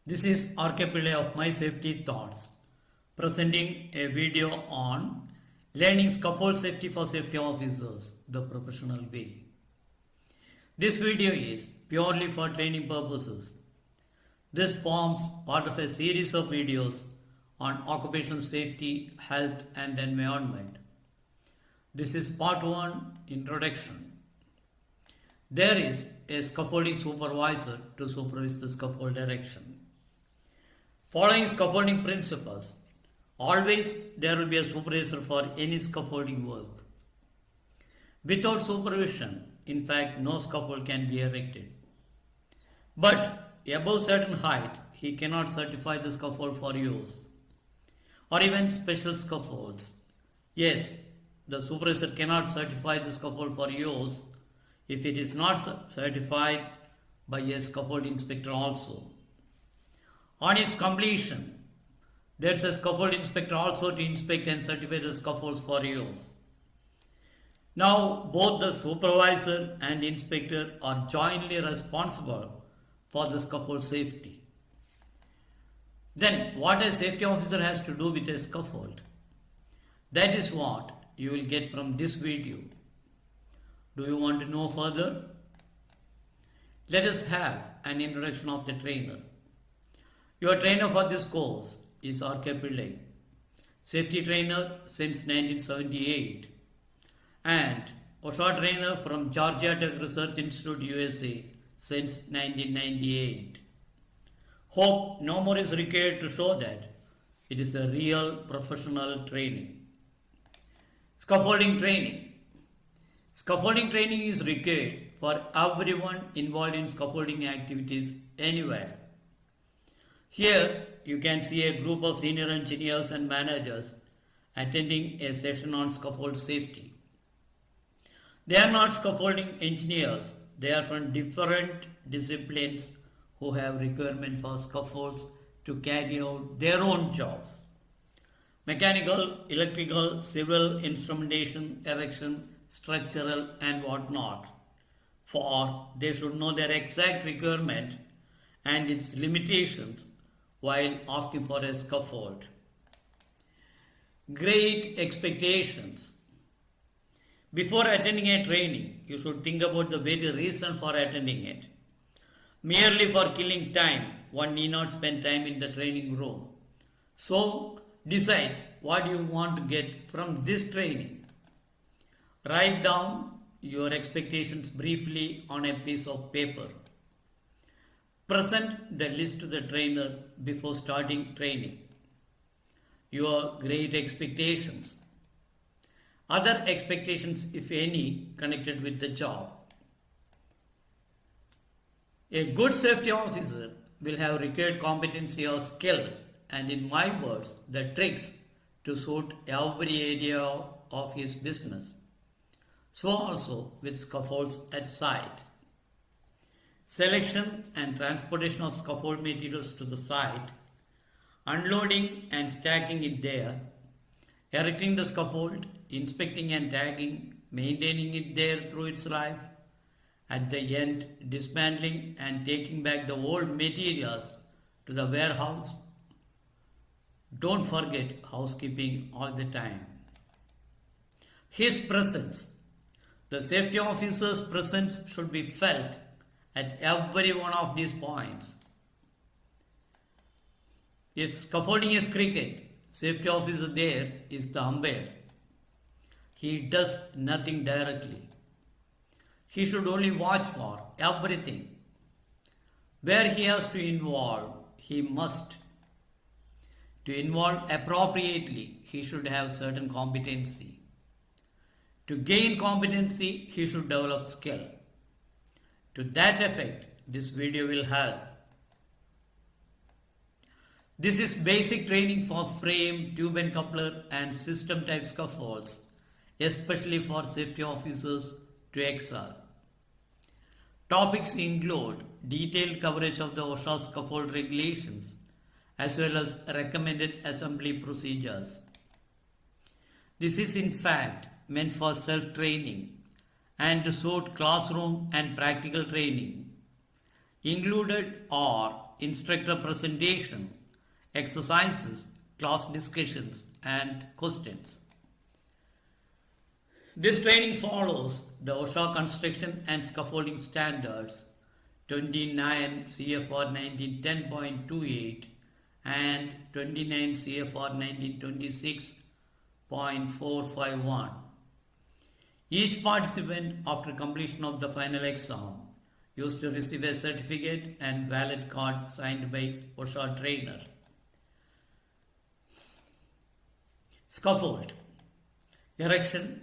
This is RK Pillai of My Safety Thoughts, presenting a video on learning scaffold safety for safety officers the professional way. This video is purely for training purposes. This forms part of a series of videos on occupational safety, health, and environment. This is part 1 Introduction. There is a scaffolding supervisor to supervise the scaffold direction. Following scaffolding principles, always there will be a supervisor for any scaffolding work. Without supervision, in fact, no scaffold can be erected. But above certain height, he cannot certify the scaffold for use, or even special scaffolds. Yes, the supervisor cannot certify the scaffold for use if it is not certified by a scaffold inspector also. On its completion, there is a scaffold inspector also to inspect and certify the scaffolds for use. Now, both the supervisor and inspector are jointly responsible for the scaffold safety. Then, what a safety officer has to do with a scaffold? That is what you will get from this video. Do you want to know further? Let us have an introduction of the trainer. Your trainer for this course is RK Pillai, safety trainer since 1978 and OSHA trainer from Georgia Tech Research Institute USA since 1998. Hope no more is required to show that it is a real professional training. Scaffolding training. Scaffolding training is required for everyone involved in scaffolding activities anywhere. Here you can see a group of senior engineers and managers attending a session on scaffold safety. They are not scaffolding engineers, they are from different disciplines who have requirement for scaffolds to carry out their own jobs. Mechanical, electrical, civil, instrumentation, erection, structural and whatnot. For they should know their exact requirement and its limitations while asking for a scaffold. Great expectations. Before attending a training, you should think about the very reason for attending it. Merely for killing time, one need not spend time in the training room. So, decide what you want to get from this training. Write down your expectations briefly on a piece of paper. Present the list to the trainer before starting training. Your great expectations. Other expectations, if any, connected with the job. A good safety officer will have required competency or skill and, in my words, the tricks to suit every area of his business. So also with scaffolds at site. Selection and transportation of scaffold materials to the site, unloading and stacking it there, erecting the scaffold, inspecting and tagging, maintaining it there through its life, at the end dismantling and taking back the old materials to the warehouse. Don't forget housekeeping all the time. His presence. The safety officer's presence should be felt at every one of these points. If scaffolding is cricket, safety officer there is the umpire. He does nothing directly. He should only watch for everything. Where he has to involve, he must. To involve appropriately, he should have certain competency. To gain competency, he should develop skill. To that effect, this video will help. This is basic training for frame, tube and coupler and system type scaffolds, especially for safety officers to excel. Topics include detailed coverage of the OSHA scaffold regulations as well as recommended assembly procedures. This is in fact meant for self-training and to suit classroom and practical training. Included are instructor presentation, exercises, class discussions, and questions. This training follows the OSHA Construction and Scaffolding Standards 29 CFR 1910.28 and 29 CFR 1926.451. Each participant, after completion of the final exam, used to receive a certificate and valid card signed by OSHA trainer. Scaffold. Erection,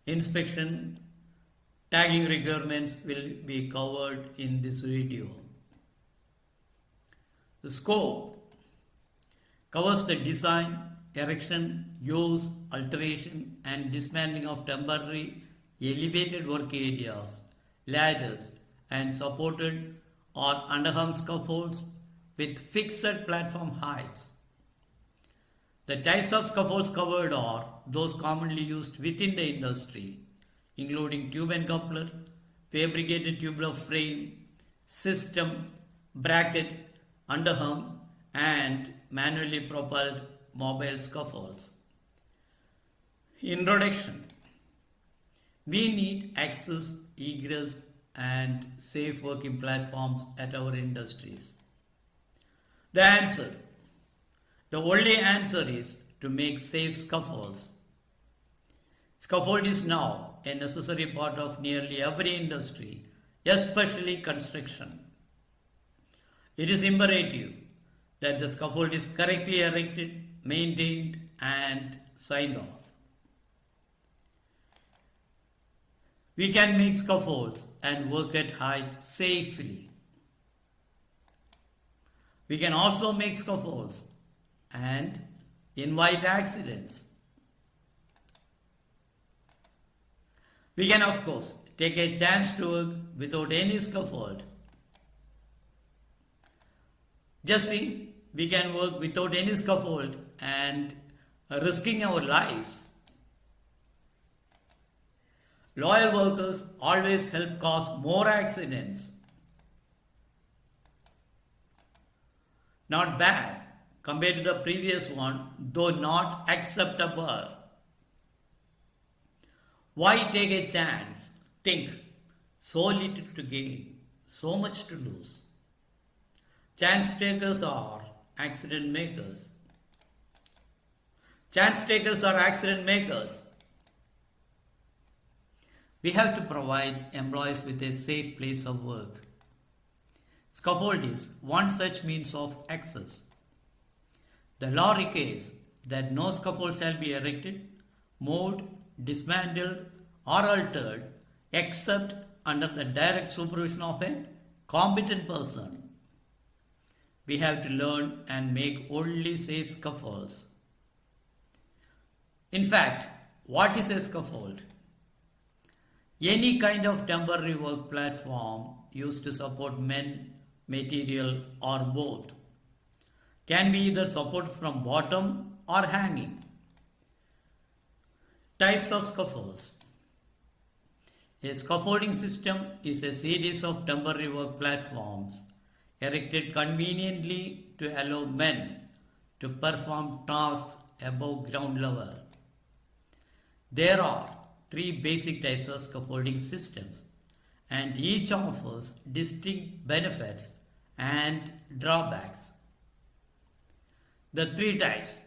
inspection, tagging requirements will be covered in this video. The scope covers the design, erection, use, alteration and dismantling of temporary elevated work areas, ladders and supported or underhung scaffolds with fixed platform heights. The types of scaffolds covered are those commonly used within the industry, including tube and coupler, fabricated tubular frame, system, bracket, underhung, and manually propelled mobile scaffolds. Introduction. We need access, egress, and safe working platforms at our industries. The answer. The only answer is to make safe scaffolds. Scaffold is now a necessary part of nearly every industry, especially construction. It is imperative that the scaffold is correctly erected, maintained, and signed off. We can make scaffolds and work at height safely. We can also make scaffolds and invite accidents. We can, of course, take a chance to work without any scaffold. Just see, we can work without any scaffold and risking our lives. Loyal workers always help cause more accidents. Not bad compared to the previous one, though not acceptable. Why take a chance? Think, so little to gain, so much to lose. Chance takers are accident makers. Chance takers are accident makers. We have to provide employees with a safe place of work. Scaffold is one such means of access. The law requires that no scaffold shall be erected, moved, dismantled, or altered except under the direct supervision of a competent person. We have to learn and make only safe scaffolds. In fact, what is a scaffold? Any kind of temporary work platform used to support men, material, or both. Can be either supported from bottom or hanging. Types of scaffolds. A scaffolding system is a series of temporary work platforms erected conveniently to allow men to perform tasks above ground level. There are three basic types of scaffolding systems, and each offers distinct benefits and drawbacks. The three types.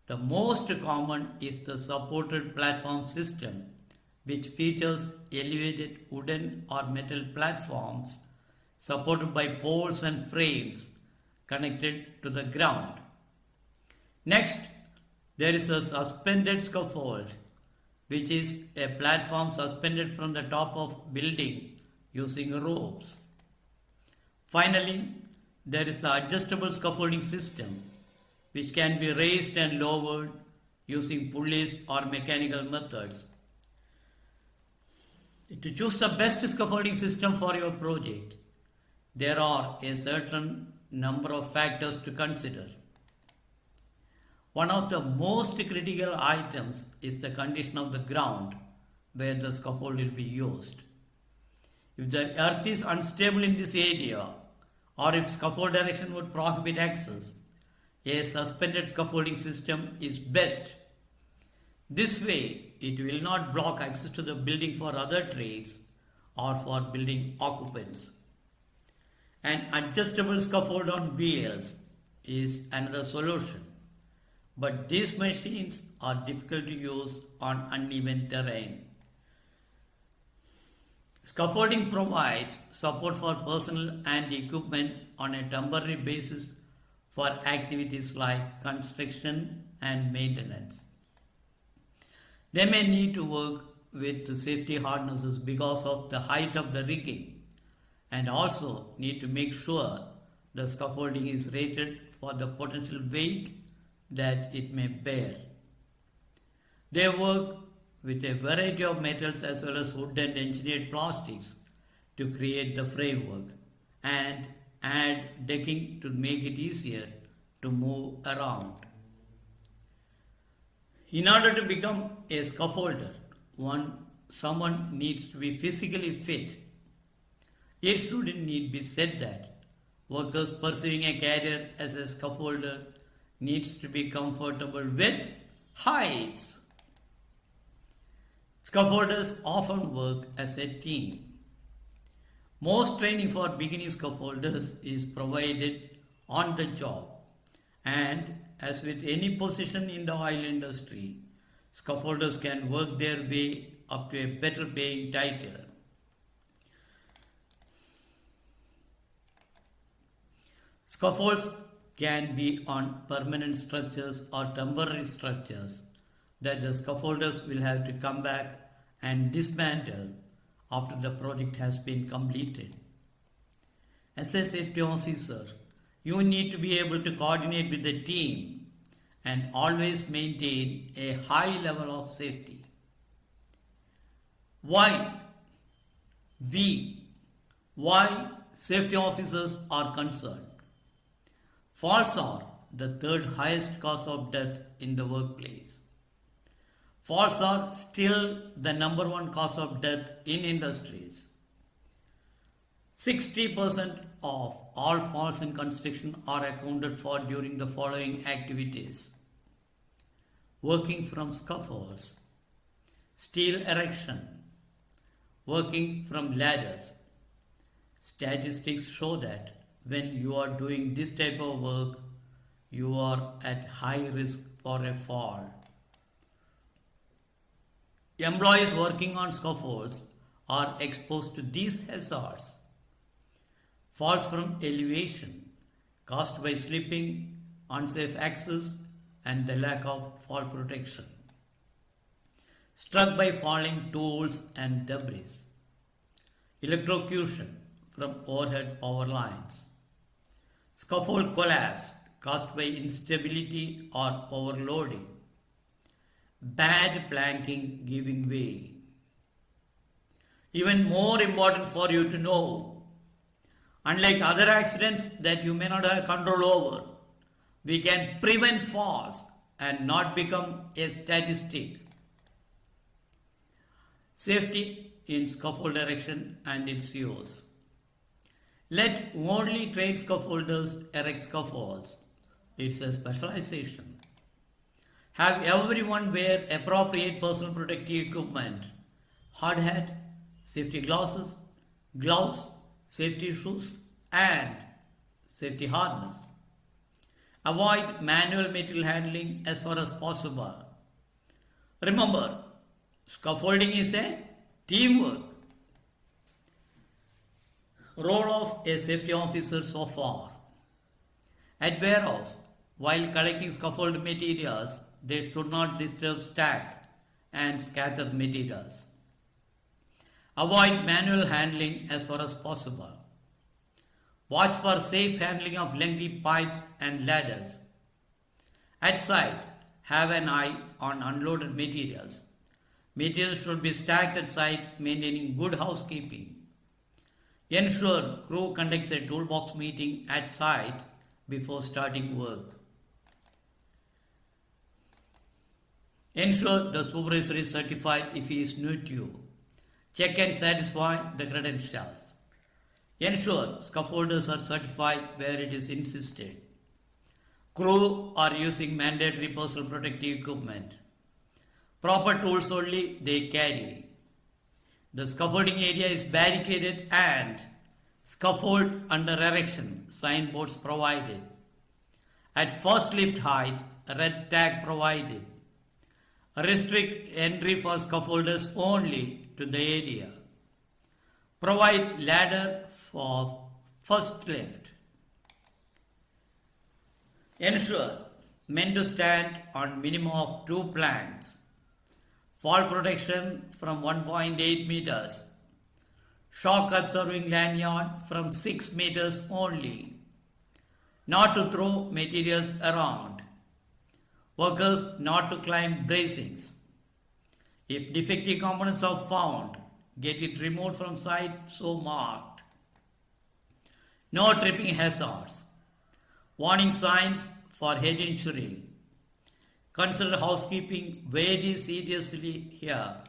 The most common is the supported platform system, which features elevated wooden or metal platforms supported by poles and frames connected to the ground. Next, there is a suspended scaffold, which is a platform suspended from the top of building using ropes. Finally, there is the adjustable scaffolding system, which can be raised and lowered using pulleys or mechanical methods. To choose the best scaffolding system for your project, there are a certain number of factors to consider. One of the most critical items is the condition of the ground where the scaffold will be used. If the earth is unstable in this area or if scaffold erection would prohibit access, a suspended scaffolding system is best. This way, it will not block access to the building for other trades or for building occupants. An adjustable scaffold on wheels is another solution, but these machines are difficult to use on uneven terrain. Scaffolding provides support for personnel and equipment on a temporary basis for activities like construction and maintenance. They may need to work with safety harnesses because of the height of the rigging and also need to make sure the scaffolding is rated for the potential weight that it may bear. They work with a variety of metals as well as wood and engineered plastics to create the framework and add decking to make it easier to move around. In order to become a scaffolder, someone needs to be physically fit. It shouldn't need be said that workers pursuing a career as a scaffolder needs to be comfortable with heights. Scaffolders often work as a team. Most training for beginning scaffolders is provided on the job, and as with any position in the oil industry, scaffolders can work their way up to a better paying title. Scaffolds can be on permanent structures or temporary structures that the scaffolders will have to come back and dismantle after the project has been completed. As a safety officer, you need to be able to coordinate with the team and always maintain a high level of safety. Why safety officers are concerned? Falls are the third highest cause of death in the workplace. Falls are still the number one cause of death in industries. 60% of all falls in construction are accounted for during the following activities: working from scaffolds, steel erection, working from ladders. Statistics show that when you are doing this type of work, you are at high risk for a fall. Employees working on scaffolds are exposed to these hazards. Falls from elevation caused by slipping, unsafe access, and the lack of fall protection. Struck by falling tools and debris. Electrocution from overhead power lines. Scaffold collapse caused by instability or overloading. Bad planking giving way. Even more important for you to know, unlike other accidents that you may not have control over, we can prevent falls and not become a statistic. Safety in scaffold erection and its use. Let only trained scaffolders erect scaffolds. It's a specialization. Have everyone wear appropriate personal protective equipment: hard hat, safety glasses, gloves, safety shoes, and safety harness. Avoid manual material handling as far as possible. Remember, scaffolding is a teamwork. Role of a safety officer so far. At warehouse, while collecting scaffold materials, they should not disturb, stack, and scatter materials. Avoid manual handling as far as possible. Watch for safe handling of lengthy pipes and ladders. At site, have an eye on unloaded materials. Materials should be stacked at site, maintaining good housekeeping. Ensure crew conducts a toolbox meeting at site before starting work. Ensure the supervisor is certified if he is new to you. Check and satisfy the credentials. Ensure scaffolders are certified where it is insisted. Crew are using mandatory personal protective equipment. Proper tools only they carry. The scaffolding area is barricaded and scaffold under erection, signboards provided. At first lift height, red tag provided. Restrict entry for scaffolders only to the area. Provide ladder for first lift. Ensure men to stand on minimum of 2 planks. Fall protection from 1.8 meters. Shock absorbing lanyard from 6 meters only. Not to throw materials around. Workers not to climb bracings. If defective components are found, get it removed from site so marked. No tripping hazards. Warning signs for head injury. Consider housekeeping very seriously here.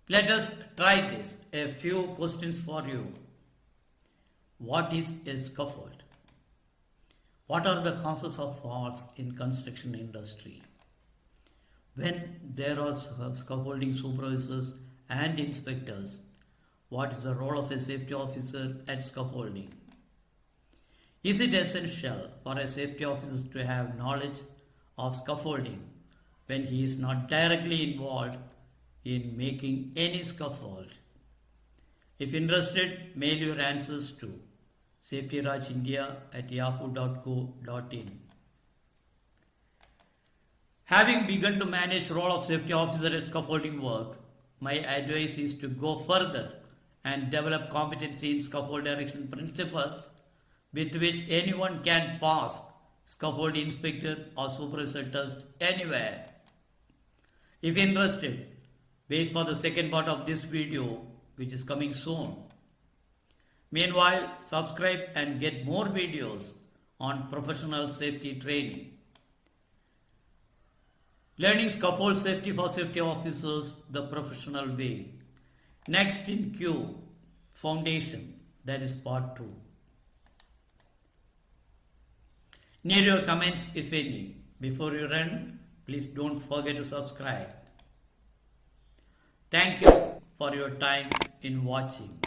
Let us try this. A few questions for you. What is a scaffold? What are the causes of falls in construction industry? When there are scaffolding supervisors and inspectors, what is the role of a safety officer at scaffolding? Is it essential for a safety officer to have knowledge of scaffolding when he is not directly involved in making any scaffold? If interested, mail your answers to safetyrajindia@yahoo.co.in. Having begun to manage role of safety officer at scaffolding work, my advice is to go further and develop competency in scaffold erection principles with which anyone can pass scaffold inspector or supervisor test anywhere. If interested, wait for the second part of this video which is coming soon. Meanwhile, subscribe and get more videos on professional safety training. Learning scaffold safety for safety officers the professional way. Next in queue, foundation, that is part 2. Need your comments if any. Before you run, please don't forget to subscribe. Thank you for your time in watching.